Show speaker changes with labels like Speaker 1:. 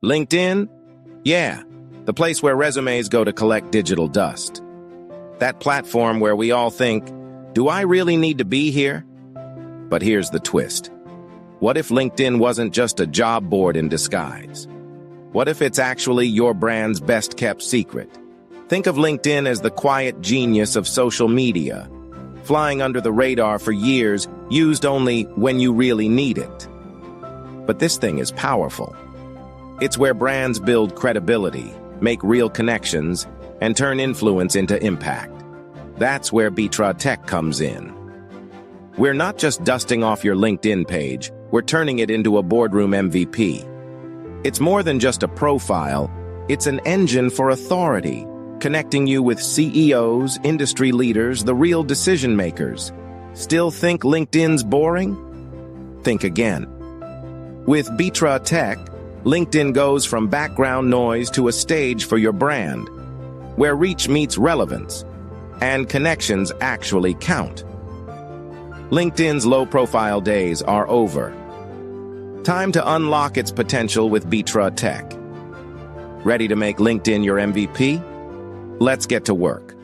Speaker 1: LinkedIn? Yeah, the place where resumes go to collect digital dust. That platform where we all think, do I really need to be here? But here's the twist. What if LinkedIn wasn't just a job board in disguise? What if it's actually your brand's best-kept secret? Think of LinkedIn as the quiet genius of social media, flying under the radar for years, used only when you really need it. But this thing is powerful. It's where brands build credibility, make real connections, and turn influence into impact. That's where BTRA Tech comes in. We're not just dusting off your LinkedIn page, we're turning it into a boardroom MVP. It's more than just a profile, it's an engine for authority, connecting you with CEOs, industry leaders, the real decision makers. Still think LinkedIn's boring? Think again. With BTRA Tech, LinkedIn goes from background noise to a stage for your brand, where reach meets relevance, and connections actually count. LinkedIn's low-profile days are over. Time to unlock its potential with BTRA Tech. Ready to make LinkedIn your MVP? Let's get to work.